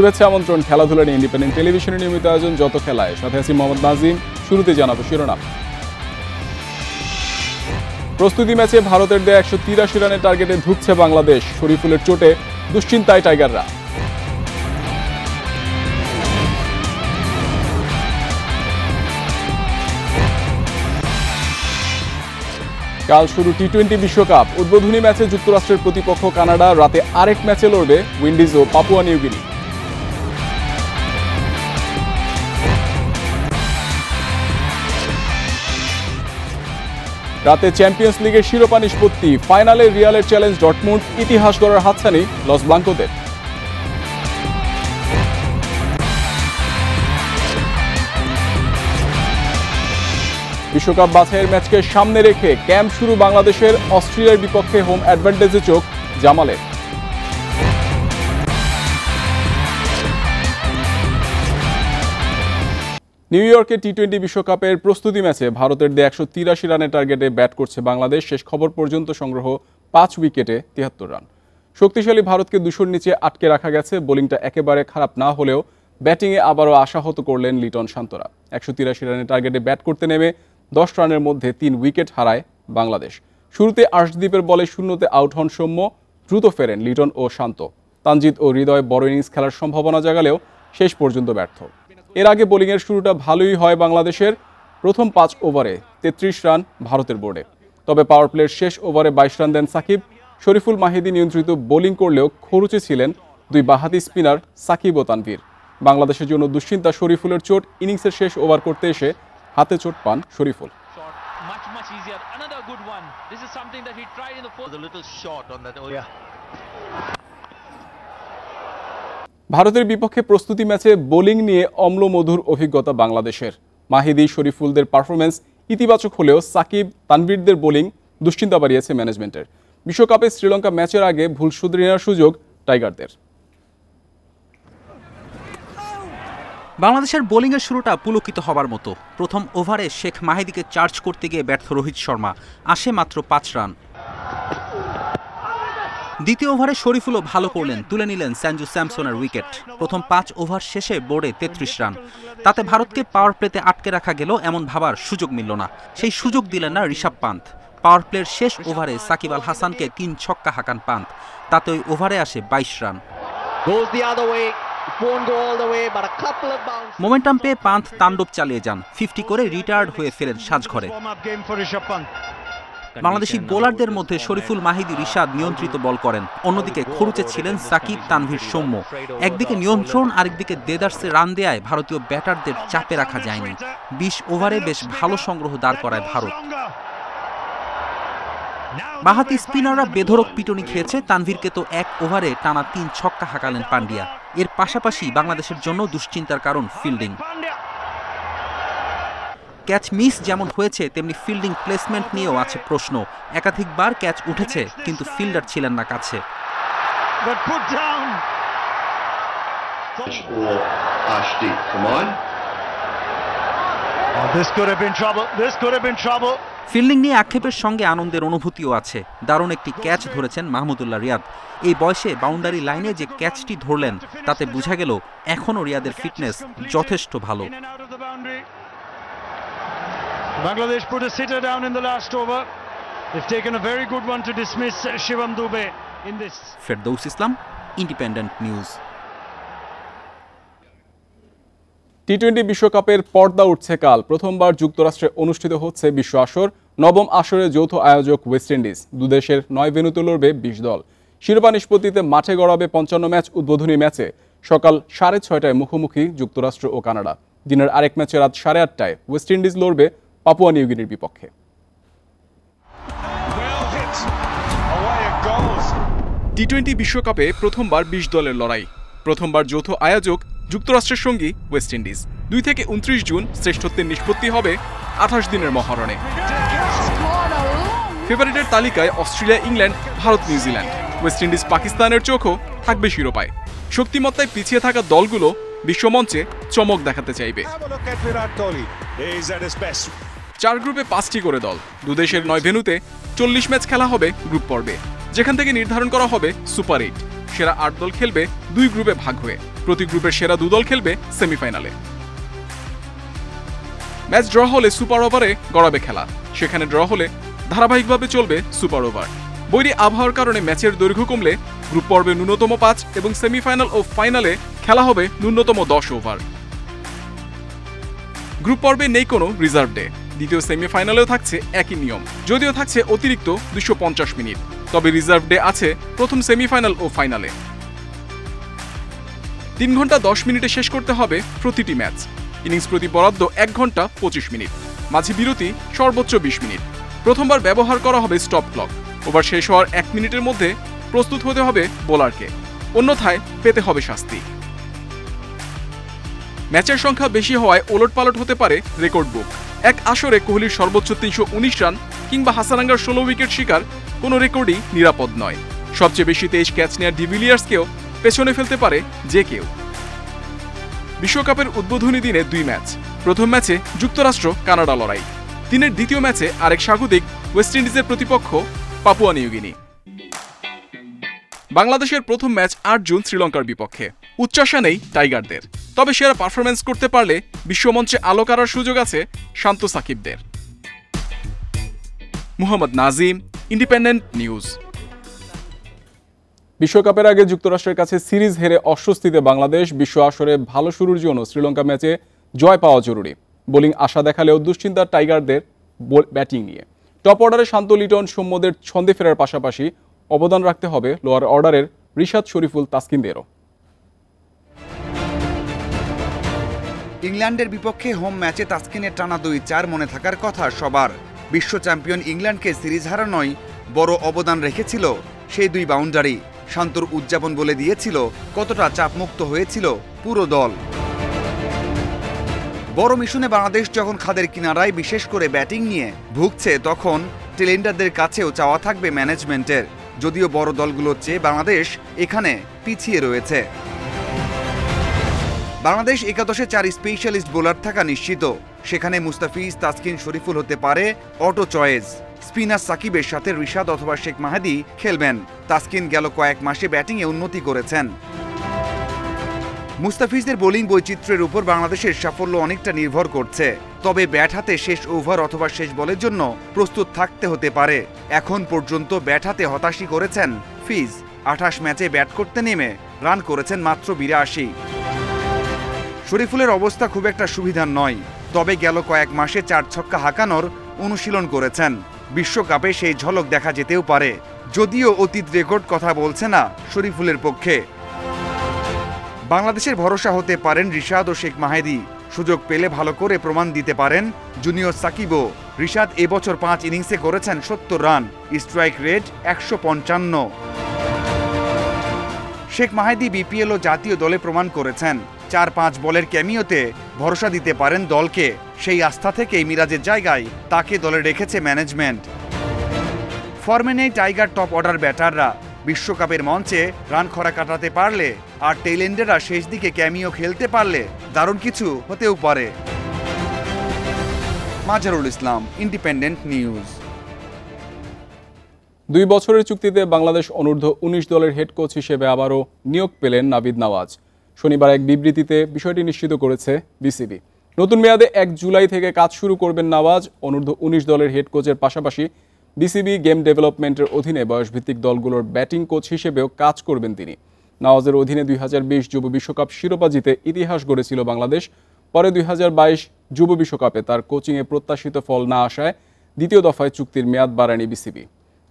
শুভেচ্ছা আমন্ত্রণ খেলাধুলা নিয়ে ইন্ডিপেন্ডেন্ট টেলিভিশনের নিয়মিত আয়োজন যত খেলায়, সাথে আছি মোহাম্মদ নাজিম। শুরুতে জানাবো শিরোনাম। প্রস্তুতি ম্যাচে ভারতের দেয়া 183 রানের টার্গেটে ধুঁকছে বাংলাদেশ। শরীফুলের চোটে দুশ্চিন্তায় টাইগাররা। কাল শুরু টি-20 বিশ্বকাপ। উদ্বোধনী ম্যাচে যুক্তরাষ্ট্রের প্রতিপক্ষ কানাডা, রাতে আরেক ম্যাচে লড়বে উইন্ডিজ ও পাপুয়া নিউগিনি। রাতে চ্যাম্পিয়ন্স লিগের শিরোপা নিষ্পত্তি। ফাইনালে রিয়ালের চ্যালেঞ্জ ডর্টমুন্ড, ইতিহাস গড়ার হাতছানি লস ব্লাঙ্কোদের। বিশ্বকাপ বাছাইয়ের ম্যাচকে সামনে রেখে ক্যাম্প শুরু বাংলাদেশের। অস্ট্রেলিয়ার বিপক্ষে হোম অ্যাডভান্টেজে চোখ জামালের। নিউ ইয়র্কে টি-20 বিশ্বকাপের প্রস্তুতি ম্যাচে ভারতের দেয়া 183 রানের টার্গেটে ব্যাট করছে বাংলাদেশ। শেষ খবর পর্যন্ত সংগ্রহ 5 উইকেটে 73 রান। শক্তিশালী ভারতকে 200-র নিচে আটকে রাখা গেছে। বোলিংটা একেবারে খারাপ না হলেও ব্যাটিংয়ে আবারও আশাহত করলেন লিটন শান্তরা। 183 রানের টার্গেটে ব্যাট করতে নেমে 10 রানের মধ্যে 3 উইকেট হারায় বাংলাদেশ। শুরুতে আর্শদীপের বলে শূন্যতে আউট হন সৌম্য, দ্রুত ফেরেন লিটন ও শান্ত। তানজিদ ও হৃদয় বড় ইনিংস খেলার সম্ভাবনা জাগালেও শেষ পর্যন্ত ব্যর্থ। এর আগে বোলিংয়ের শুরুটা ভালোই হয় বাংলাদেশের। প্রথম 5 ওভারে 33 রান ভারতের বোর্ডে। তবে পাওয়ার প্লের শেষ ওভারে 22 রান দেন সাকিব। শরীফুল মাহিদি নিয়ন্ত্রিত বোলিং করলেও খরুচে ছিলেন দুই বাঁহাতি স্পিনার সাকিব ও তানভীর। বাংলাদেশের জন্য দুশ্চিন্তা শরীফুলের চোট। ইনিংসের শেষ ওভার করতে এসে হাতে চোট পান শরীফুল। ভারতের বিপক্ষে প্রস্তুতি ম্যাচে বোলিং নিয়ে অম্লমধুর অভিজ্ঞতা বাংলাদেশের। মাহিদি শরীফুলদের পারফরম্যান্স ইতিবাচক হলেও সাকিব তানভীরদের বোলিং দুশ্চিন্তা বাড়িয়েছে ম্যানেজমেন্টের। বিশ্বকাপে শ্রীলঙ্কা ম্যাচের আগে ভুল শুধরে নেওয়ার সুযোগ টাইগারদের। বাংলাদেশের বোলিংয়ের শুরুটা পুলকিত হবার মতো। প্রথম ওভারে শেখ মাহিদিকে চার্জ করতে গিয়ে ব্যর্থ রোহিত শর্মা, আসে মাত্র 5 রান। দ্বিতীয় ওভারে শরীফুলও ভালো করলেন, তুলে নিলেন সঞ্জু স্যামসনের উইকেট। প্রথম 5 ওভার শেষে বোর্ডে 33 রান। তাতে ভারতকে পাওয়ার প্লেতে আটকে রাখা গেল এমন ভাবার সুযোগ মিলল না। সেই সুযোগ দিলেন না ঋষভ পান্থ। পাওয়ার প্লের শেষ ওভারে সাকিব আল হাসানকে 3 ছক্কা হাঁকান পান্থ। তাতে ওই ওভারে আসে 22 রান। মোমেন্টাম পেয়ে পান্থ তাণ্ডব চালিয়ে যান, 50 করে রিটায়ার্ড হয়ে ফেরেন সাজঘরে। বাংলাদেশি বোলারদের মধ্যে শরীফুল মাহিদি রিশাদ নিয়ন্ত্রিত বল করেন। অন্যদিকে খরুচে ছিলেন সাকিব তানভীর সৌম্য। একদিকে নিয়ন্ত্রণ, আরেকদিকে দেদার্সে রান দেয়ায় ভারতীয় ব্যাটারদের চাপে রাখা যায়নি। 20 ওভারে বেশ ভালো সংগ্রহ দাঁড় করায় ভারত। বাঁহাতি স্পিনাররা বেধড়ক পিটনি খেয়েছে। তানভীরকে তো 1 ওভারে টানা 3 ছক্কা হাঁকালেন পান্ডিয়া। এর পাশাপাশি বাংলাদেশের জন্য দুশ্চিন্তার কারণ ফিল্ডিং। ক্যাচ মিস যেমন হয়েছে, তেমনি ফিল্ডিং প্লেসমেন্ট নিয়েও আছে প্রশ্ন। একাধিকবার ক্যাচ উঠেছে, কিন্তু ফিল্ডার ছিলেন না কাছে। ফিল্ডিং নিয়ে আক্ষেপের সঙ্গে আনন্দের অনুভূতিও আছে। দারুণ একটি ক্যাচ ধরেছেন মাহমুদুল্লাহ রিয়াদ। এই বয়সে বাউন্ডারি লাইনে যে ক্যাচটি ধরলেন, তাতে বোঝা গেল এখনও রিয়াদের ফিটনেস যথেষ্ট ভালো। Bangladesh put a sitter down in the last over. They've taken a very good one to dismiss Shivam Dube in this. Ferdous Islam, independent news. টি-20 বিশ্বকাপের পর্দা উঠছে কাল। প্রথমবার যুক্তরাষ্ট্রে অনুষ্ঠিত হচ্ছে বিশ্ব আসর। নবম আসরে যৌথ আয়োজক ওয়েস্ট ইন্ডিজ। দুদেশের 9 ভেন্যুতে লড়বে 20 দল। শিরোপা নিষ্পত্তিতে মাঠে গড়াবে 55 ম্যাচ। উদ্বোধনী ম্যাচে সকাল 6:30টায় মুখোমুখি যুক্তরাষ্ট্র ও কানাডা। দিনের আরেক ম্যাচে রাত 8:30টায় ওয়েস্ট ইন্ডিজ লড়বে পাপুয়া নিউগিনির বিপক্ষে। টি-20 বিশ্বকাপে প্রথমবার 20 দলের লড়াই। প্রথমবার যৌথ আয়োজক যুক্তরাষ্ট্রের সঙ্গী ওয়েস্ট ইন্ডিজ। 2 থেকে 29 জুন শ্রেষ্ঠত্বের নিষ্পত্তি হবে 28 দিনের মহারণে। ফেভারিটের তালিকায় Australia, England, Bharat, New Zealand. West Indies পাকিস্তানের চোখও থাকবে শিরোপায়। শক্তিমত্তায় পিছিয়ে থাকা দলগুলো বিশ্বমঞ্চে চমক দেখাতে চাইবে। 4 গ্রুপে 5টি করে দল। দুদেশের 9 ভেন্যুতে 40 ম্যাচ খেলা হবে গ্রুপ পর্বে, যেখান থেকে নির্ধারণ করা হবে সুপার 8। সেরা 8 দল খেলবে 2 গ্রুপে ভাগ হয়ে। প্রতি গ্রুপের সেরা 2 দল খেলবে সেমিফাইনালে। ম্যাচ ড্র হলে সুপার ওভারে গড়াবে খেলা। সেখানে ড্র হলে ধারাবাহিকভাবে চলবে সুপার ওভার। বৈরী আবহাওয়ার কারণে ম্যাচের দৈর্ঘ্য কমলে গ্রুপ পর্বে ন্যূনতম 5 এবং সেমিফাইনাল ও ফাইনালে খেলা হবে ন্যূনতম 10 ওভার। গ্রুপ পর্বে নেই কোনো রিজার্ভ ডে। দ্বিতীয় সেমিফাইনালেও থাকছে একই নিয়ম, যদিও থাকছে অতিরিক্ত 250 মিনিট। তবে রিজার্ভ ডে আছে প্রথম সেমিফাইনাল ও ফাইনালে। 3 ঘন্টা 10 মিনিটে শেষ করতে হবে প্রতিটি ম্যাচ। ইনিংস প্রতি বরাদ্দ 1 ঘন্টা 25 মিনিট, মাঝে বিরতি সর্বোচ্চ 20 মিনিট। প্রথমবার ব্যবহার করা হবে স্টপ ক্লক। ওভার শেষ হওয়ার 1 মিনিটের মধ্যে প্রস্তুত হতে হবে বোলারকে, অন্যথায় পেতে হবে শাস্তি। ম্যাচের সংখ্যা বেশি হওয়ায় ওলটপালট হতে পারে রেকর্ড বুক। এক আসরে কোহলির সর্বোচ্চ 319 রান কিংবা হাসানাঙ্গার 16 উইকেট শিকার কোনো রেকর্ডই নিরাপদ নয়। সবচেয়ে বেশি 23 ক্যাচ নেওয়া ডিভিলিয়ার্সকেও পেছনে ফেলতে পারে যে কেউ। বিশ্বকাপের উদ্বোধনী দিনে 2 ম্যাচ। প্রথম ম্যাচে যুক্তরাষ্ট্র কানাডা লড়াই। দিনের দ্বিতীয় ম্যাচে আরেক স্বাগতিক ওয়েস্ট ইন্ডিজের প্রতিপক্ষ পাপুয়া নিউগিনি। বাংলাদেশের প্রথম ম্যাচ 8 জুন শ্রীলঙ্কার বিপক্ষে। উচ্চাসা নেই টাইগারদের, তবে সেরা পারফরম্যান্স করতে পারলে বিশ্বমঞ্চে আলো করার সুযোগ আছে শান্ত সাকিবদের। Muhammad Nazim, independent news. বিশ্বকাপের আগে যুক্তরাষ্ট্রের কাছে সিরিজ হেরে অস্বস্তিতে বাংলাদেশ। বিশ্ব আসরে ভালো শুরুর জন্য শ্রীলঙ্কা ম্যাচে জয় পাওয়া জরুরি। বোলিং আশা দেখালেও দুশ্চিন্তা টাইগারদের ব্যাটিং নিয়ে। টপ অর্ডারে শান্ত লিটন সৌম্যদের ছন্দে ফেরার পাশাপাশি অবদান রাখতে হবে লোয়ার অর্ডারের রিশাদ শরীফুল তাসকিনদেরও। ইংল্যান্ডের বিপক্ষে হোম ম্যাচে তাসকিনের টানা 2-4 মনে থাকার কথা সবার। বিশ্ব চ্যাম্পিয়ন ইংল্যান্ডকে সিরিজ হারানোয় বড় অবদান রেখেছিল সেই 2 বাউন্ডারি। শান্তর উদযাপন বলে দিয়েছিল কতটা চাপমুক্ত হয়েছিল পুরো দল। বড় মিশনে বাংলাদেশ যখন খাদের কিনারায় বিশেষ করে ব্যাটিং নিয়ে ভুগছে, তখন টেলেন্ডারদের কাছেও চাওয়া থাকবে ম্যানেজমেন্টের। যদিও বড় দলগুলোর চেয়ে বাংলাদেশ এখানে পিছিয়ে রয়েছে। বাংলাদেশ একাদশে 4 স্পেশালিস্ট বোলার থাকা নিশ্চিত। সেখানে মুস্তাফিজ, তাসকিন, শরীফুল হতে পারে অটো চয়েস। স্পিনার সাকিবের সাথে রিশাদ অথবা শেখ মাহেদী খেলবেন। তাসকিন গেল কয়েক মাসে ব্যাটিংয়ে উন্নতি করেছেন। মুস্তাফিজদের বোলিং বৈচিত্র্যের উপর বাংলাদেশের সাফল্য অনেকটা নির্ভর করছে। তবে ব্যাট হাতে শেষ ওভার অথবা শেষ বলের জন্য প্রস্তুত থাকতে হতে পারে। এখন পর্যন্ত ব্যাট হাতে হতাশই করেছেন ফিজ। 28 ম্যাচে ব্যাট করতে নেমে রান করেছেন মাত্র 82। শরীফুলের অবস্থা খুব একটা সুবিধার নয়, তবে গেল কয়েক মাসে 4 ছক্কা হাঁকানোর অনুশীলন করেছেন। বিশ্বকাপে সেই ঝলক দেখা যেতেও পারে, যদিও অতীত রেকর্ড কথা বলছে না শরীফুলের পক্ষে। বাংলাদেশের ভরসা হতে পারেন রিশাদ ও শেখ মাহেদী। সুযোগ পেলে ভালো করে প্রমাণ দিতে পারেন জুনিয়র সাকিবও। রিশাদ এবছর 5 ইনিংসে করেছেন 70 run, strike rate 155। Sheikh মাহেদী BPL ও জাতীয় দলে প্রমাণ করেছেন। 4-5 বলের ক্যামিওতে ভরসা দিতে পারেন দলকে। সেই আস্থা থেকেই মিরাজের জায়গায় তাকে দলে রেখেছে ম্যানেজমেন্ট। ফর্মে নেই টাইগার টপ অর্ডার ব্যাটাররা। বিশ্বকাপের মঞ্চে রান খরা কাটাতে পারলে আর টেলেন্ডাররা শেষ দিকে ক্যামিও খেলতে পারলে দারুণ কিছু হতেও পারে। মাজারুল ইসলাম, ইন্ডিপেন্ডেন্ট নিউজ। 2 বছরের চুক্তিতে বাংলাদেশ অনূর্ধ্ব 19 দলের হেড কোচ হিসেবে আবারও নিয়োগ পেলেন নাভিদ নওয়াজ। শনিবার এক বিবৃতিতে বিষয়টি নিশ্চিত করেছে বিসিবি। নতুন মেয়াদে 1 জুলাই থেকে কাজ শুরু করবেন নওয়াজ। অনূর্ধ্ব 19 দলের হেড কোচের পাশাপাশি বিসিবি গেম ডেভেলপমেন্টের অধীনে বয়সভিত্তিক দলগুলোর ব্যাটিং কোচ হিসেবেও কাজ করবেন তিনি। নওয়াজের অধীনে 2020 যুব বিশ্বকাপ শিরোপা জিতে ইতিহাস গড়েছিল বাংলাদেশ। পরে 2022 যুব বিশ্বকাপে তার কোচিংয়ে প্রত্যাশিত ফল না আসায় দ্বিতীয় দফায় চুক্তির মেয়াদ বাড়ায়নি বিসিবি।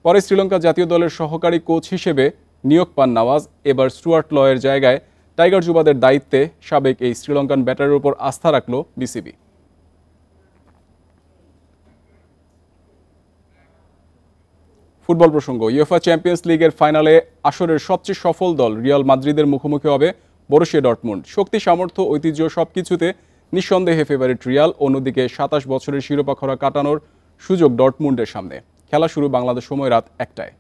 পরে শ্রীলঙ্কা জাতীয় দলের সহকারী কোচ হিসেবে নিয়োগ পান নওয়াজ। এবার স্টুয়ার্ট লয়ের জায়গায় টাইগার যুবাদের দায়িত্বে সাবেক এই শ্রীলঙ্কান ব্যাটারের উপর আস্থা রাখল বিসিবি। ফুটবল প্রসঙ্গ, ইউএফা চ্যাম্পিয়ন্স লিগের ফাইনালে আসরের সবচেয়ে সফল দল রিয়াল মাদ্রিদের মুখোমুখি হবে বরুসিয়া ডর্টমুন্ড। শক্তি, সামর্থ্য, ঐতিহ্য সবকিছুতে নিঃসন্দেহে ফেভারিট রিয়াল। অন্যদিকে 27 বছরের শিরোপা খরা কাটানোর সুযোগ ডর্টমুন্ডের সামনে। খেলা শুরু বাংলাদেশ সময় রাত 1টায়।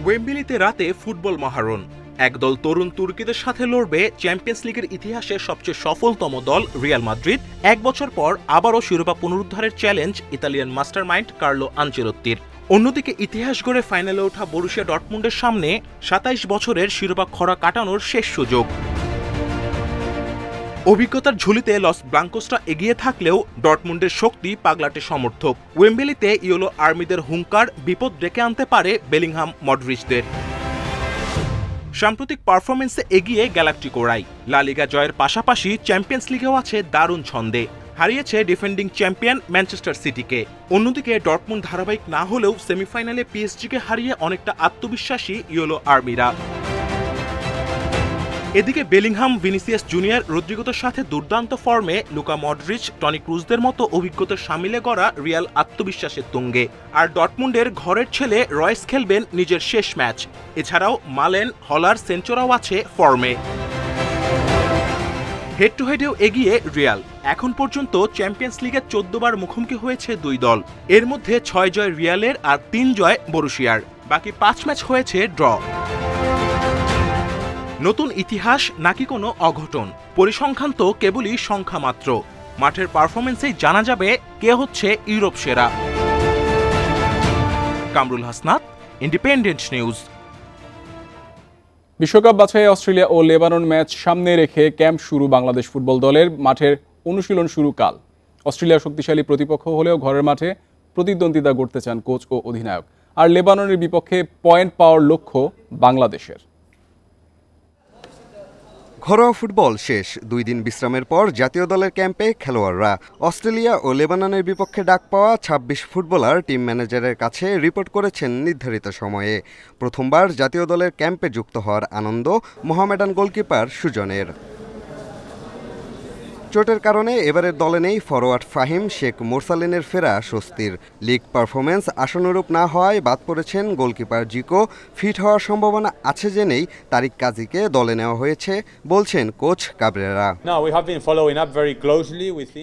ওয়েম্বলিতে রাতে ফুটবল মহারণ। একদল তরুণ তুর্কিদের সাথে লড়বে চ্যাম্পিয়ন্স লিগের ইতিহাসের সবচেয়ে সফলতম দল রিয়াল মাদ্রিদ। 1 বছর পর আবারও শিরোপা পুনরুদ্ধারের চ্যালেঞ্জ ইতালিয়ান মাস্টারমাইন্ড কার্লো আনচেলত্তির। অন্যদিকে ইতিহাস গড়ে ফাইনালে ওঠা বরুসিয়া ডর্টমুন্ডের সামনে ২৭ বছরের শিরোপা খরা কাটানোর শেষ সুযোগ। অভিজ্ঞতার ঝুলিতে লস ব্লাঙ্কোসরা এগিয়ে থাকলেও ডর্টমুন্ডের শক্তি পাগলাটে সমর্থক। ওয়েম্বেলিতে ইয়েলো আর্মিদের হুঙ্কার বিপদ ডেকে আনতে পারে বেলিংহাম মডরিচদের। সাম্প্রতিক পারফরমেন্সে এগিয়ে গ্যালাক্টিকোরাই। লা লিগা জয়ের পাশাপাশি চ্যাম্পিয়ন্স লিগেও আছে দারুণ ছন্দে, হারিয়েছে ডিফেন্ডিং চ্যাম্পিয়ন ম্যানচেস্টার সিটিকে। অন্যদিকে ডর্টমুন্ড ধারাবাহিক না হলেও সেমিফাইনালে পিএসজিকে হারিয়ে অনেকটা আত্মবিশ্বাসী ইয়েলো আর্মিরা। এদিকে বেলিংহাম, ভিনিসিয়াস জুনিয়র, রদ্রিগোদের সাথে দুর্দান্ত ফর্মে লুকা মডরিচ, টনি ক্রুজদের মতো অভিজ্ঞতার সামিলে গড়া রিয়াল আত্মবিশ্বাসের তুঙ্গে। আর ডর্টমুন্ডের ঘরের ছেলে রয়েস খেলবেন নিজের শেষ ম্যাচ। এছাড়াও মালেন, হলার, সেঞ্চোরাও আছে ফর্মে। হেড টু হেডেও এগিয়ে রিয়াল। এখন পর্যন্ত চ্যাম্পিয়ন্স লিগের ১৪ বার মুখোমুখি হয়েছে দুই দল। এর মধ্যে ৬ জয় রিয়ালের আর ৩ জয় বরুসিয়ার। বাকি ৫ ম্যাচ হয়েছে ড্র। নতুন ইতিহাস নাকি কোনো অঘটন, পরিসংখ্যান তো কেবলই সংখ্যা মাত্র। মাঠের পারফরমেন্সেই জানা যাবে কে হচ্ছে ইউরোপ সেরা। Kamrul Hasnat, independent news. বিশ্বকাপ বাছাই অস্ট্রেলিয়া ও লেবানন ম্যাচ সামনে রেখে ক্যাম্প শুরু বাংলাদেশ ফুটবল দলের। মাঠের অনুশীলন শুরু কাল। অস্ট্রেলিয়া শক্তিশালী প্রতিপক্ষ হলেও ঘরের মাঠে প্রতিদ্বন্দ্বিতা গড়তে চান কোচ ও অধিনায়ক। আর লেবাননের বিপক্ষে পয়েন্ট পাওয়ার লক্ষ্য বাংলাদেশের। ঘরোয়া ফুটবল শেষ, 2 দিন বিশ্রামের পর জাতীয় দলের ক্যাম্পে খেলোয়াড়রা। অস্ট্রেলিয়া ও লেবাননের বিপক্ষে ডাক পাওয়া ২৬ ফুটবলার টিম ম্যানেজারের কাছে রিপোর্ট করেছেন নির্ধারিত সময়ে। প্রথমবার জাতীয় দলের ক্যাম্পে যুক্ত হওয়ার আনন্দ মোহামেডান গোলকিপার সুজনের। চোটের কারণে এবারের দলে নেই ফরোয়ার্ড ফাহিম, শেখ মোরসালিনের ফেরা স্বস্তির। লিগ পারফরমেন্স আশানুরূপ না হওয়ায় বাদ পড়েছেন গোলকিপার জিকো। ফিট হওয়ার সম্ভাবনা আছে জেনেই তারিক কাজীকে দলে নেওয়া হয়েছে বলছেন কোচ কাবরেরা।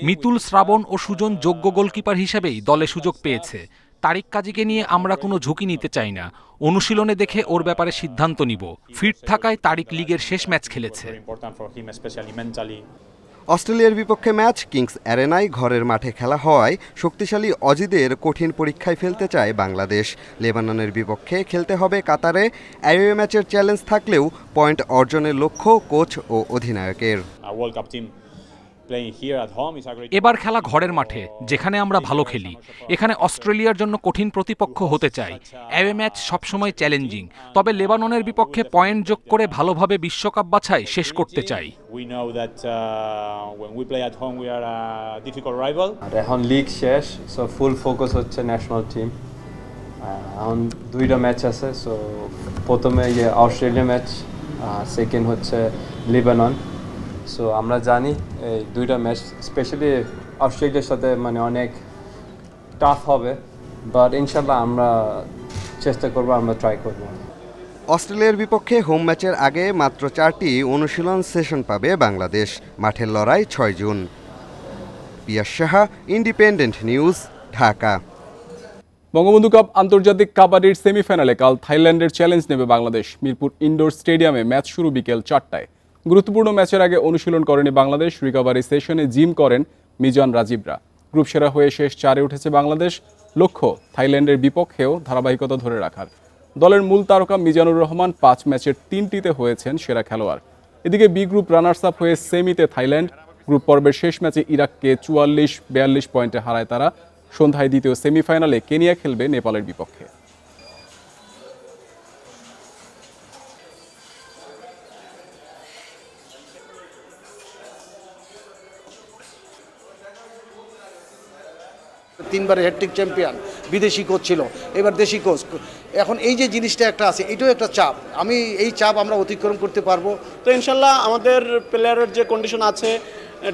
মিতুল, শ্রাবণ ও সুজন যোগ্য গোলকিপার হিসেবেই দলে সুযোগ পেয়েছে। তারিক কাজীকে নিয়ে আমরা কোনো ঝুঁকি নিতে চাই না। অনুশীলনে দেখে ওর ব্যাপারে সিদ্ধান্ত নিব। ফিট থাকায় তারিক লিগের শেষ ম্যাচ খেলেছে। অস্ট্রেলিয়ার বিপক্ষে ম্যাচ কিংস অ্যারেনায় ঘরের মাঠে খেলা হওয়ায় শক্তিশালী অজিদের কঠিন পরীক্ষায় ফেলতে চায় বাংলাদেশ। লেবাননের বিপক্ষে খেলতে হবে কাতারে। অ্যাওয়ে ম্যাচের চ্যালেঞ্জ থাকলেও পয়েন্ট অর্জনের লক্ষ্য কোচ ও অধিনায়কের। এবার খেলা ঘরের মাঠে, যেখানে আমরা ভালো খেলি। এখানে অস্ট্রেলিয়ার জন্য কঠিন প্রতিপক্ষ হতে চাই। অ্যাওয়ে ম্যাচ সবসময় চ্যালেঞ্জিং, তবে লেবাননের বিপক্ষে পয়েন্ট যোগ করে ভালোভাবে বিশ্বকাপ বাছাই শেষ করতে চাই। এখন লিগ শেষ, সো ফুল ফোকাস হচ্ছে ন্যাশনাল টিম। এখন 2টা ম্যাচ আছে, সো প্রথমে অস্ট্রেলিয়া ম্যাচ, সেকেন্ড হচ্ছে লেবানন। সো আমরা জানি এই 2টা ম্যাচ স্পেশালি অস্ট্রেলিয়ার সাথে মানে অনেক টাফ হবে, বাট ইনশাল্লাহ আমরা চেষ্টা করব, আমরা ট্রাই করব। অস্ট্রেলিয়ার বিপক্ষে হোম ম্যাচের আগে মাত্র 4টি অনুশীলন সেশন পাবে বাংলাদেশ। মাঠের লড়াই 6 June. Piyas Saha, independent news, Dhaka. Bangabandhu cup আন্তর্জাতিক কাবাডির সেমিফাইনালে কাল থাইল্যান্ডের চ্যালেঞ্জ নেবে বাংলাদেশ। মিরপুর ইনডোর স্টেডিয়ামে ম্যাচ শুরু বিকেল 4টায়। গুরুত্বপূর্ণ ম্যাচের আগে অনুশীলন করেনি বাংলাদেশ। রিকভারি সেশনে জিম করেন মিজান রাজীবরা। গ্রুপ সেরা হয়ে শেষ 4-এ উঠেছে বাংলাদেশ। লক্ষ্য থাইল্যান্ডের বিপক্ষেও ধারাবাহিকতা ধরে রাখার। দলের মূল তারকা মিজানুর রহমান 5 ম্যাচের 3টিতে হয়েছেন সেরা খেলোয়াড়। এদিকে বি গ্রুপ রানার্স আপ হয়ে সেমিতে থাইল্যান্ড। গ্রুপ পর্বের শেষ ম্যাচে ইরাককে 44-42 পয়েন্টে হারায় তারা। সন্ধ্যায় দ্বিতীয় সেমিফাইনালে কেনিয়া খেলবে নেপালের বিপক্ষে। তিনবারের হ্যাট্রিক চ্যাম্পিয়ন, বিদেশি কোচ ছিল, এবার দেশি কোচ। এখন এই যে জিনিসটা একটা আছে, এটাও একটা চাপ। এই চাপ আমরা অতিক্রম করতে পারবো তো ইনশাল্লাহ। আমাদের প্লেয়ারের যে কন্ডিশন আছে,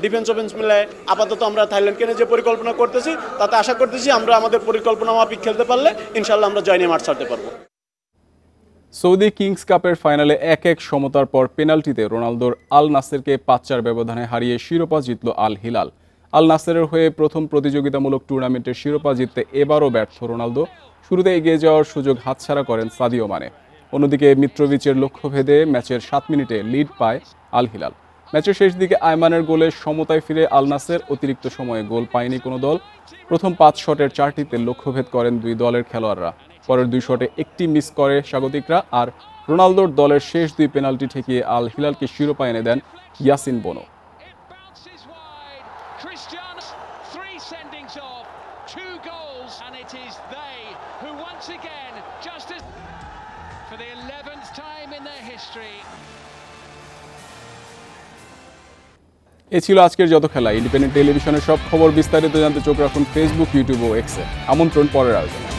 ডিফেন্স অফেন্স মিলে আপাতত আমরা থাইল্যান্ডকে নিয়ে যে পরিকল্পনা করতেছি, তাতে আশা করতেছি আমরা আমাদের পরিকল্পনা মাফিক খেলতে পারলে ইনশাল্লাহ আমরা জয় নিয়ে মাঠ ছাড়তে পারবো। সৌদি কিংস কাপের ফাইনালে 1-1 সমতার পর পেনাল্টিতে রোনালদোর আল নাসেরকে 5-4 ব্যবধানে হারিয়ে শিরোপা জিতল আল হিলাল। আল নাসেরের হয়ে প্রথম প্রতিযোগিতামূলক টুর্নামেন্টের শিরোপা জিততে এবারও ব্যর্থ রোনালদো। শুরুতে এগিয়ে যাওয়ার সুযোগ হাতছাড়া করেন সাদিও মানে। অন্যদিকে মিত্রোভিচের লক্ষ্যভেদে ম্যাচের 7 মিনিটে লিড পায় আল হিলাল। ম্যাচের শেষ দিকে আয়মানের গোলে সমতায় ফিরে আল নাসের। অতিরিক্ত সময়ে গোল পায়নি কোনো দল। প্রথম 5 শটের 4টিতে লক্ষ্যভেদ করেন দুই দলের খেলোয়াড়রা। পরের 2 শটে একটি মিস করে স্বাগতিকরা। আর রোনালদোর দলের শেষ 2 পেনাল্টি ঠেকিয়ে আল হিলালকে শিরোপা এনে দেন ইয়াসিন বোনো। এ ছিল আজকের যত খেলা। ইন্ডিপেন্ডেন্ট টেলিভিশনের সব খবর বিস্তারিত জানতে চোখ রাখুন ফেসবুক, ইউটিউব ও এক্সে। আমন্ত্রণ পরের আয়োজনে।